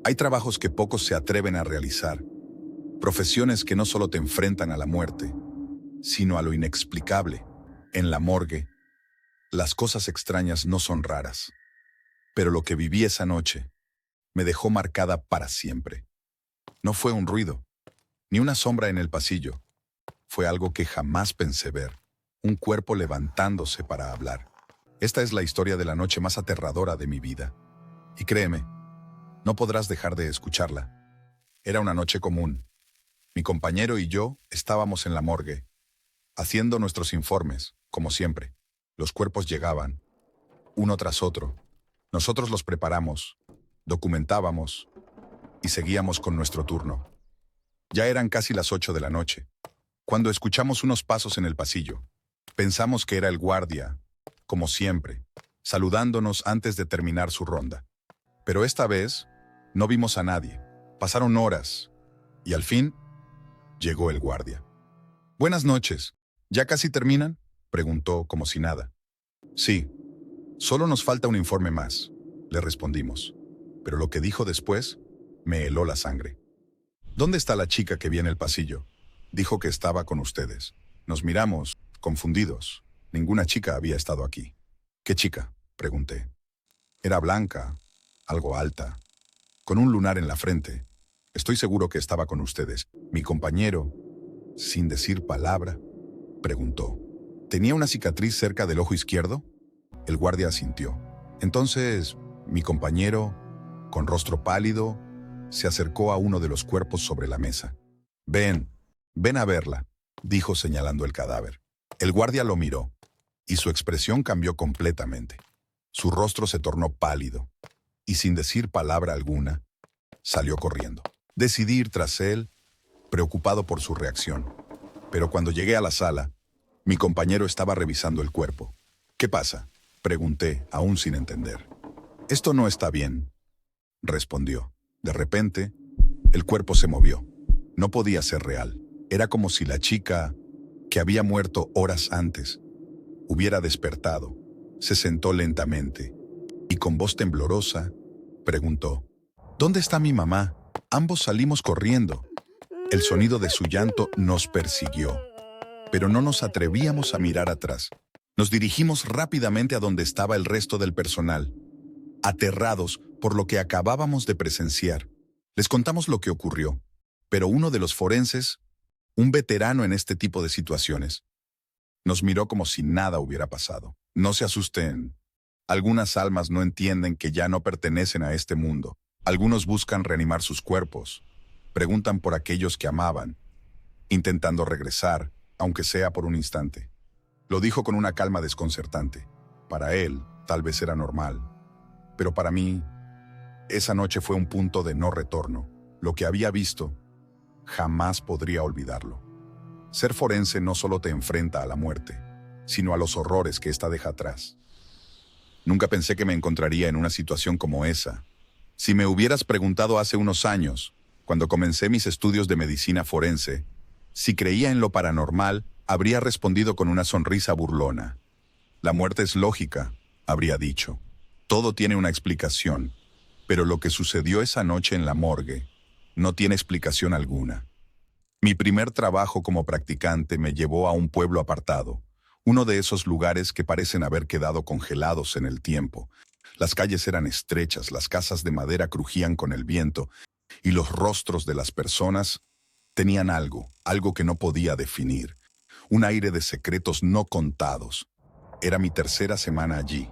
Hay trabajos que pocos se atreven a realizar, profesiones que no solo te enfrentan a la muerte, sino a lo inexplicable. En la morgue, las cosas extrañas no son raras, pero lo que viví esa noche me dejó marcada para siempre. No fue un ruido, ni una sombra en el pasillo. Fue algo que jamás pensé ver, un cuerpo levantándose para hablar. Esta es la historia de la noche más aterradora de mi vida. Y créeme, no podrás dejar de escucharla. Era una noche común. Mi compañero y yo estábamos en la morgue, haciendo nuestros informes, como siempre. Los cuerpos llegaban, uno tras otro. Nosotros los preparamos, documentábamos y seguíamos con nuestro turno. Ya eran casi las 8 de la noche, cuando escuchamos unos pasos en el pasillo. Pensamos que era el guardia, como siempre, saludándonos antes de terminar su ronda. Pero esta vez no vimos a nadie. Pasaron horas y al fin llegó el guardia. «Buenas noches. ¿Ya casi terminan?», preguntó como si nada. «Sí, solo nos falta un informe más», le respondimos. Pero lo que dijo después me heló la sangre. «¿Dónde está la chica que vi en el pasillo? Dijo que estaba con ustedes». Nos miramos, confundidos. Ninguna chica había estado aquí. «¿Qué chica?», pregunté. Era blanca, algo alta, con un lunar en la frente. «Estoy seguro que estaba con ustedes». Mi compañero, sin decir palabra, preguntó. «¿Tenía una cicatriz cerca del ojo izquierdo?». El guardia asintió. Entonces, mi compañero, con rostro pálido, se acercó a uno de los cuerpos sobre la mesa. «Ven a verla», dijo señalando el cadáver. El guardia lo miró, y su expresión cambió completamente. Su rostro se tornó pálido, y sin decir palabra alguna, salió corriendo. Decidí ir tras él, preocupado por su reacción. Pero cuando llegué a la sala, mi compañero estaba revisando el cuerpo. «¿Qué pasa?», pregunté, aún sin entender. «Esto no está bien», respondió. De repente, el cuerpo se movió. No podía ser real. Era como si la chica, que había muerto horas antes, hubiera despertado. Se sentó lentamente y con voz temblorosa preguntó: «¿Dónde está mi mamá?». Ambos salimos corriendo. El sonido de su llanto nos persiguió, pero no nos atrevíamos a mirar atrás. Nos dirigimos rápidamente a donde estaba el resto del personal, aterrados por lo que acabábamos de presenciar. Les contamos lo que ocurrió, pero uno de los forenses, un veterano en este tipo de situaciones, nos miró como si nada hubiera pasado. «No se asusten. Algunas almas no entienden que ya no pertenecen a este mundo. Algunos buscan reanimar sus cuerpos, preguntan por aquellos que amaban, intentando regresar, aunque sea por un instante». Lo dijo con una calma desconcertante. Para él, tal vez era normal, pero para mí, esa noche fue un punto de no retorno. Lo que había visto, jamás podría olvidarlo. Ser forense no solo te enfrenta a la muerte, sino a los horrores que ésta deja atrás. Nunca pensé que me encontraría en una situación como esa. Si me hubieras preguntado hace unos años, cuando comencé mis estudios de medicina forense, si creía en lo paranormal, habría respondido con una sonrisa burlona. «La muerte es lógica», habría dicho. «Todo tiene una explicación, pero lo que sucedió esa noche en la morgue no tiene explicación alguna». Mi primer trabajo como practicante me llevó a un pueblo apartado, uno de esos lugares que parecen haber quedado congelados en el tiempo. Las calles eran estrechas, las casas de madera crujían con el viento, y los rostros de las personas tenían algo que no podía definir, un aire de secretos no contados. Era mi tercera semana allí.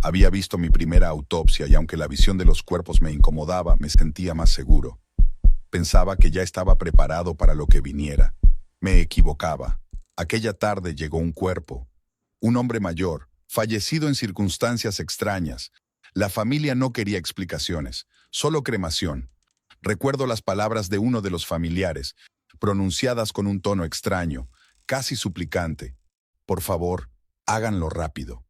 Había visto mi primera autopsia y aunque la visión de los cuerpos me incomodaba, me sentía más seguro. Pensaba que ya estaba preparado para lo que viniera. Me equivocaba. Aquella tarde llegó un cuerpo, un hombre mayor, fallecido en circunstancias extrañas. La familia no quería explicaciones, solo cremación. Recuerdo las palabras de uno de los familiares, pronunciadas con un tono extraño, casi suplicante. «Por favor, háganlo rápido».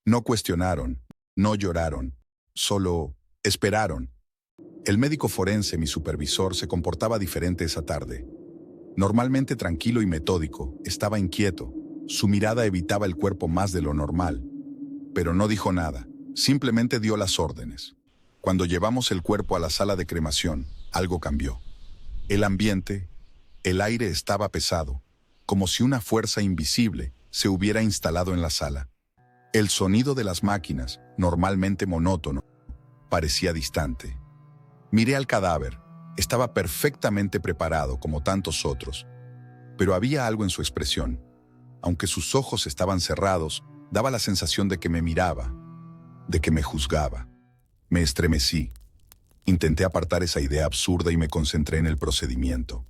No cuestionaron, no lloraron, solo esperaron. El médico forense, mi supervisor, se comportaba diferente esa tarde. Normalmente tranquilo y metódico, estaba inquieto. Su mirada evitaba el cuerpo más de lo normal. Pero no dijo nada, simplemente dio las órdenes. Cuando llevamos el cuerpo a la sala de cremación, algo cambió. El ambiente, el aire estaba pesado, como si una fuerza invisible se hubiera instalado en la sala. El sonido de las máquinas, normalmente monótono, parecía distante. Miré al cadáver. Estaba perfectamente preparado como tantos otros, pero había algo en su expresión. Aunque sus ojos estaban cerrados, daba la sensación de que me miraba, de que me juzgaba. Me estremecí. Intenté apartar esa idea absurda y me concentré en el procedimiento.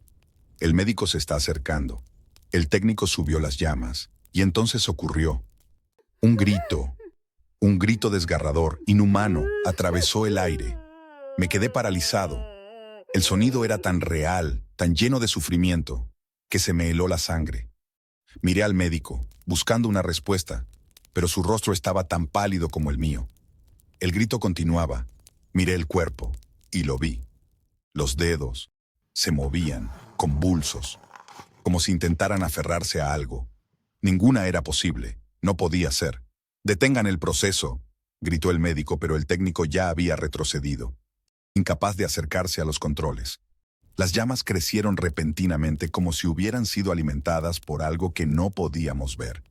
El médico se está acercando. El técnico subió las llamas, y entonces ocurrió. Un grito desgarrador, inhumano, atravesó el aire. Me quedé paralizado. El sonido era tan real, tan lleno de sufrimiento, que se me heló la sangre. Miré al médico, buscando una respuesta, pero su rostro estaba tan pálido como el mío. El grito continuaba. Miré el cuerpo, y lo vi. Los dedos se movían, convulsos, como si intentaran aferrarse a algo. Ninguna era posible, no podía ser. «Detengan el proceso», gritó el médico, pero el técnico ya había retrocedido, incapaz de acercarse a los controles. Las llamas crecieron repentinamente como si hubieran sido alimentadas por algo que no podíamos ver.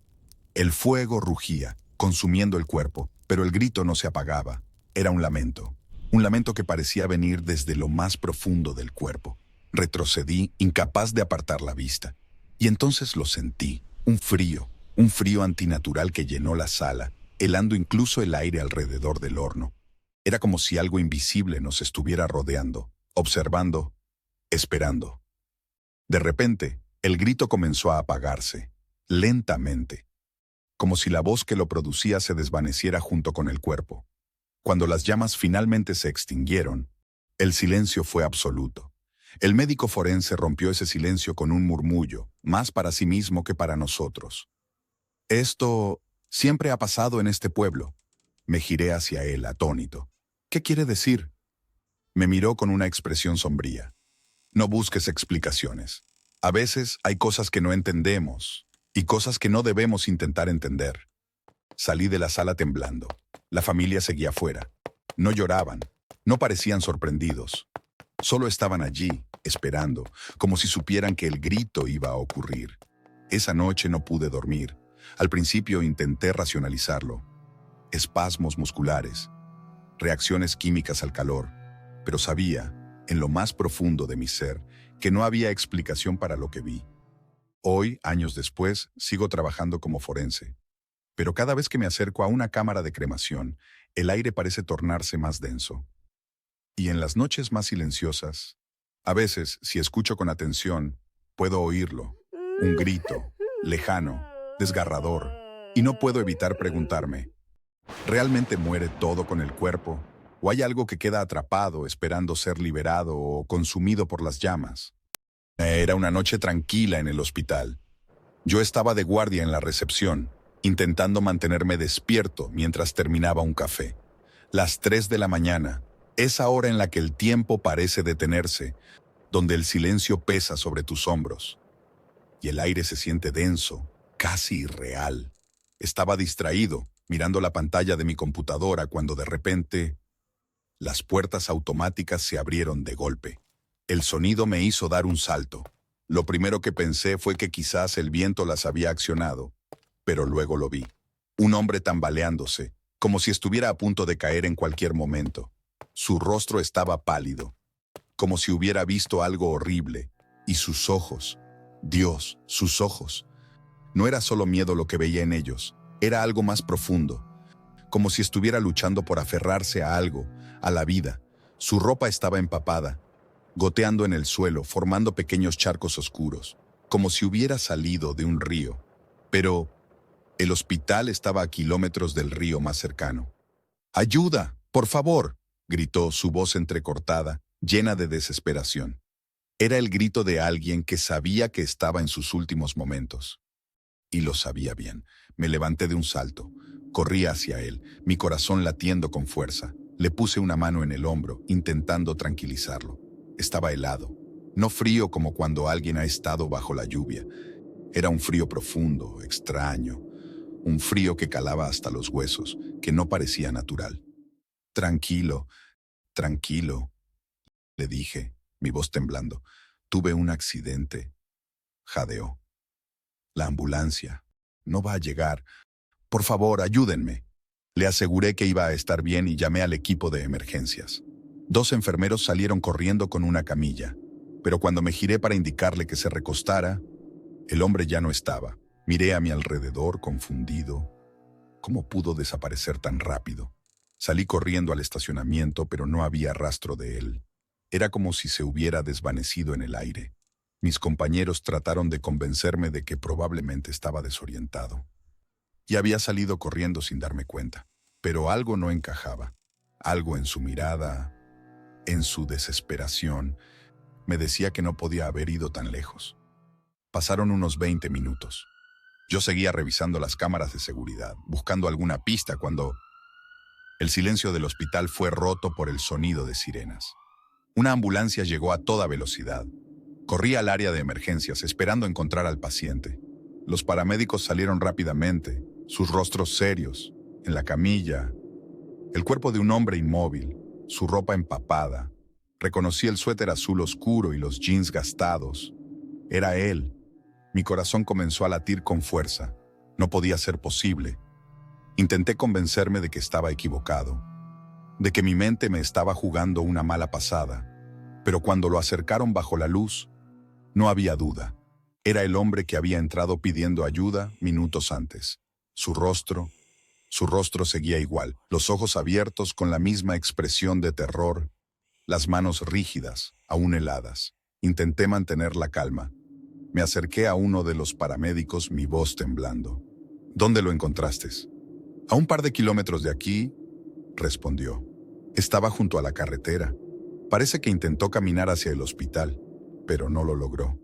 El fuego rugía, consumiendo el cuerpo, pero el grito no se apagaba. Era un lamento que parecía venir desde lo más profundo del cuerpo. Retrocedí, incapaz de apartar la vista. Y entonces lo sentí, un frío antinatural que llenó la sala, helando incluso el aire alrededor del horno. Era como si algo invisible nos estuviera rodeando, observando, esperando. De repente, el grito comenzó a apagarse, lentamente, como si la voz que lo producía se desvaneciera junto con el cuerpo. Cuando las llamas finalmente se extinguieron, el silencio fue absoluto. El médico forense rompió ese silencio con un murmullo, más para sí mismo que para nosotros. «Esto siempre ha pasado en este pueblo». Me giré hacia él, atónito. «¿Qué quiere decir?» Me miró con una expresión sombría. «No busques explicaciones. A veces hay cosas que no entendemos y cosas que no debemos intentar entender». Salí de la sala temblando. La familia seguía fuera. No lloraban, no parecían sorprendidos. Solo estaban allí, esperando, como si supieran que el grito iba a ocurrir. Esa noche no pude dormir. Al principio intenté racionalizarlo. Espasmos musculares, reacciones químicas al calor, pero sabía, en lo más profundo de mi ser, que no había explicación para lo que vi. Hoy, años después, sigo trabajando como forense. Pero cada vez que me acerco a una cámara de cremación, el aire parece tornarse más denso. Y en las noches más silenciosas, a veces, si escucho con atención, puedo oírlo. Un grito, lejano, desgarrador, y no puedo evitar preguntarme, ¿realmente muere todo con el cuerpo? ¿O hay algo que queda atrapado esperando ser liberado o consumido por las llamas? Era una noche tranquila en el hospital. Yo estaba de guardia en la recepción, intentando mantenerme despierto mientras terminaba un café. Las 3 de la mañana, esa hora en la que el tiempo parece detenerse, donde el silencio pesa sobre tus hombros, y el aire se siente denso, casi irreal. Estaba distraído, mirando la pantalla de mi computadora cuando de repente las puertas automáticas se abrieron de golpe. El sonido me hizo dar un salto. Lo primero que pensé fue que quizás el viento las había accionado, pero luego lo vi. Un hombre tambaleándose, como si estuviera a punto de caer en cualquier momento. Su rostro estaba pálido, como si hubiera visto algo horrible, y sus ojos, Dios, sus ojos. No era solo miedo lo que veía en ellos, era algo más profundo, como si estuviera luchando por aferrarse a algo, a la vida. Su ropa estaba empapada, goteando en el suelo, formando pequeños charcos oscuros, como si hubiera salido de un río. Pero el hospital estaba a kilómetros del río más cercano. «¡Ayuda! ¡Por favor!», gritó, su voz entrecortada, llena de desesperación. Era el grito de alguien que sabía que estaba en sus últimos momentos. Y lo sabía bien. Me levanté de un salto. Corrí hacia él, mi corazón latiendo con fuerza. Le puse una mano en el hombro, intentando tranquilizarlo. Estaba helado. No frío como cuando alguien ha estado bajo la lluvia. Era un frío profundo, extraño. Un frío que calaba hasta los huesos, que no parecía natural. «Tranquilo», Tranquilo, le dije, mi voz temblando. Tuve un accidente. Jadeó. La ambulancia. No va a llegar. Por favor, ayúdenme. Le aseguré que iba a estar bien y llamé al equipo de emergencias. 2 enfermeros salieron corriendo con una camilla, pero cuando me giré para indicarle que se recostara, el hombre ya no estaba. Miré a mi alrededor, confundido. ¿Cómo pudo desaparecer tan rápido? Salí corriendo al estacionamiento, pero no había rastro de él. Era como si se hubiera desvanecido en el aire. Mis compañeros trataron de convencerme de que probablemente estaba desorientado. Y había salido corriendo sin darme cuenta. Pero algo no encajaba. Algo en su mirada, en su desesperación, me decía que no podía haber ido tan lejos. Pasaron unos 20 minutos. Yo seguía revisando las cámaras de seguridad, buscando alguna pista cuando el silencio del hospital fue roto por el sonido de sirenas. Una ambulancia llegó a toda velocidad. Corrí al área de emergencias esperando encontrar al paciente. Los paramédicos salieron rápidamente, sus rostros serios, en la camilla, el cuerpo de un hombre inmóvil, su ropa empapada. Reconocí el suéter azul oscuro y los jeans gastados. Era él. Mi corazón comenzó a latir con fuerza. No podía ser posible. Intenté convencerme de que estaba equivocado, de que mi mente me estaba jugando una mala pasada, pero cuando lo acercaron bajo la luz, no había duda. Era el hombre que había entrado pidiendo ayuda minutos antes. Su rostro seguía igual, los ojos abiertos con la misma expresión de terror, las manos rígidas, aún heladas. Intenté mantener la calma. Me acerqué a uno de los paramédicos, mi voz temblando. ¿Dónde lo encontraste? A un par de kilómetros de aquí, respondió. Estaba junto a la carretera. Parece que intentó caminar hacia el hospital, pero no lo logró.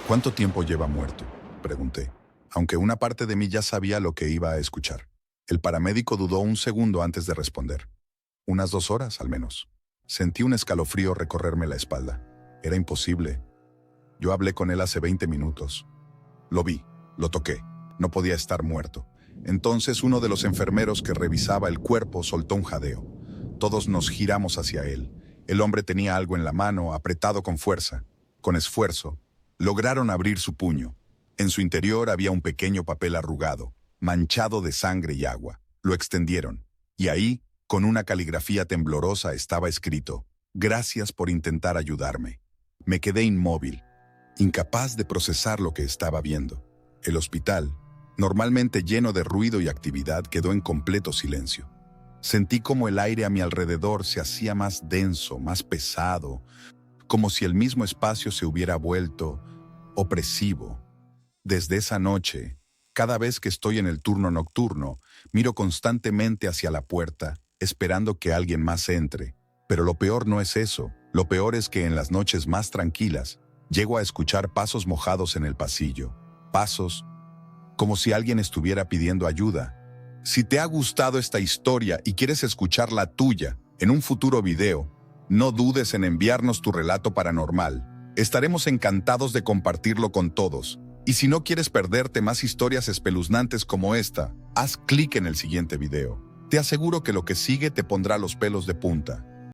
¿Cuánto tiempo lleva muerto?, pregunté, aunque una parte de mí ya sabía lo que iba a escuchar. El paramédico dudó un segundo antes de responder. Unas 2 horas, al menos. Sentí un escalofrío recorrerme la espalda. Era imposible. Yo hablé con él hace 20 minutos. Lo vi, lo toqué. No podía estar muerto. Entonces uno de los enfermeros que revisaba el cuerpo soltó un jadeo. Todos nos giramos hacia él. El hombre tenía algo en la mano, apretado con fuerza. Con esfuerzo, lograron abrir su puño. En su interior había un pequeño papel arrugado, manchado de sangre y agua. Lo extendieron, y ahí, con una caligrafía temblorosa, estaba escrito: «Gracias por intentar ayudarme». Me quedé inmóvil, incapaz de procesar lo que estaba viendo. El hospital, normalmente lleno de ruido y actividad, quedó en completo silencio. Sentí como el aire a mi alrededor se hacía más denso, más pesado, como si el mismo espacio se hubiera vuelto opresivo. Desde esa noche, cada vez que estoy en el turno nocturno, miro constantemente hacia la puerta, esperando que alguien más entre. Pero lo peor no es eso. Lo peor es que en las noches más tranquilas, llego a escuchar pasos mojados en el pasillo. Pasos como si alguien estuviera pidiendo ayuda. Si te ha gustado esta historia y quieres escuchar la tuya en un futuro video, no dudes en enviarnos tu relato paranormal. Estaremos encantados de compartirlo con todos. Y si no quieres perderte más historias espeluznantes como esta, haz clic en el siguiente video. Te aseguro que lo que sigue te pondrá los pelos de punta.